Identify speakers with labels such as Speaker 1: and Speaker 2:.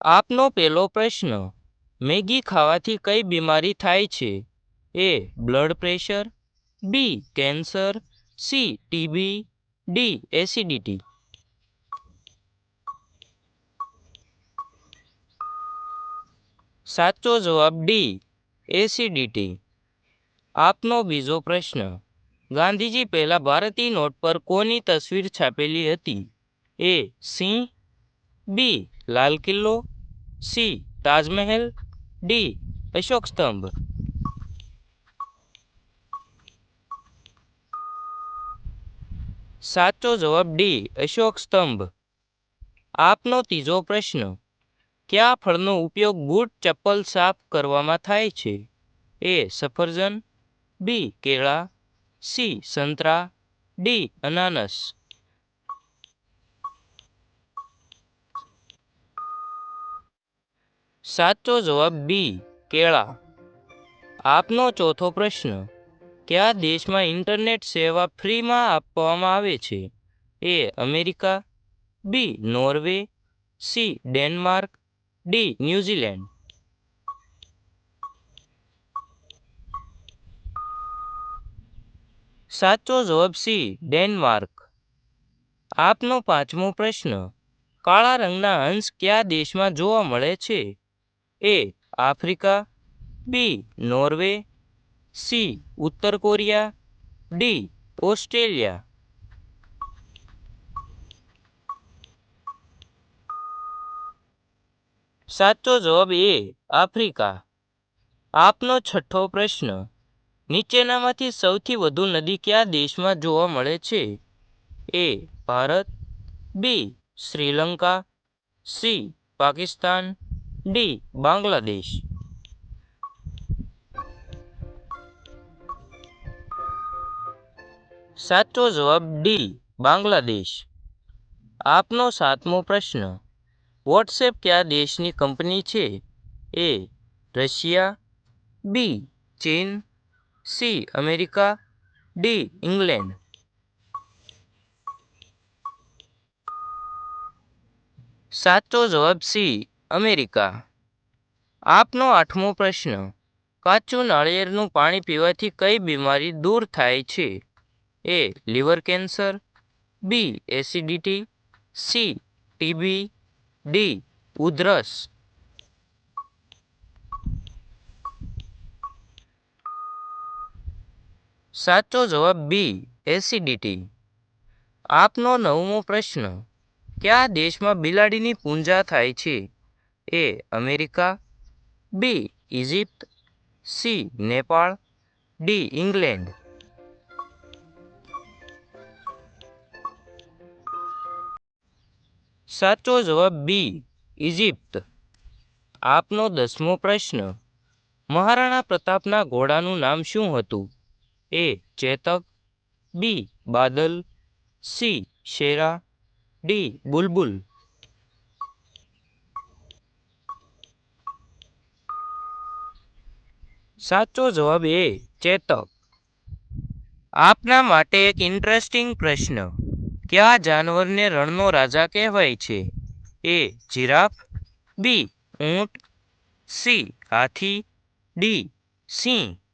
Speaker 1: આપનો પહેલો પ્રશ્ન, મેગી ખાવાથી કઈ બીમારી થાય છે? A blood pressure, B cancer, C TB, D acidity. સાચો જવાબ ડી એસિડિટી. આપનો બીજો પ્રશ્ન, ગાંધીજી પહેલા ભારતીય નોટ પર કોની તસવીર છાપેલી હતી? એ સિંહ, બી લાલ કિલ્લો, સી તાજમહેલ, ડી અશોક સ્તંભ. સાચો જવાબ ડી અશોક સ્તંભ. આપનો ત્રીજો પ્રશ્ન, કયા ફળનો ઉપયોગ બૂટ ચપ્પલ સાફ કરવામાં થાય છે? એ સફરજન, બી કેળા, સી સંતરા, ડી અનાનસ. સાચો જવાબ બી કેળા. આપનો ચોથો પ્રશ્ન, કયા દેશમાં ઇન્ટરનેટ સેવા ફ્રીમાં આપવામાં આવે છે? A America, B Norway, C Denmark, D New Zealand. સાચો જવાબ સી ડેનમાર્ક. આપનો પાંચમો પ્રશ્ન, કાળા રંગના હંસ કયા દેશમાં જોવા મળે છે? એ આફ્રિકા, બી નોર્વે, સી ઉત્તર કોરિયા, ડી ઓસ્ટ્રેલિયા. સાચો જવાબ એ આફ્રિકા. આપનો છઠ્ઠો પ્રશ્ન, નીચેનામાંથી સૌથી વધુ નદી કયા દેશમાં જોવા મળે છે? એ ભારત, બી શ્રીલંકા, સી પાકિસ્તાન, ડી બાંગ્લાદેશ. સાચો જવાબ ડી બાંગ્લાદેશ. આપનો સાતમો પ્રશ્ન, વોટ્સએપ કયા દેશની કંપની છે? એ રશિયા, બી ચીન, સી અમેરિકા, ડી ઇંગ્લેન્ડ. સાચો જવાબ સી અમેરિકા. આપનો આઠમો પ્રશ્ન, કાચું નાળિયેરનું પાણી પીવાથી કઈ બીમારી દૂર થાય છે? A liver cancer, B acidity, C TB, D ઉધરસ. સાચો જવાબ બી એસિડિટી. આપનો નવમો પ્રશ્ન, કયા દેશમાં બિલાડીની પૂંજા થાય છે? A America, B Egypt, C Nepal, D England. સાચો જવાબ બી ઇજિપ્ત. આપનો દસમો પ્રશ્ન, મહારાણા પ્રતાપના ઘોડાનું નામ શું હતું? એ ચેતક, બી બાદલ, સી શેરા, ડી બુલબુલ. સાચો જવાબ એ ચેતક. આપના માટે એક ઇન્ટરેસ્ટિંગ પ્રશ્ન, કયા જાનવરને રણનો રાજા કહેવાય છે? એ જીરાફ, બી ઊંટ, સી હાથી, ડી સિંહ.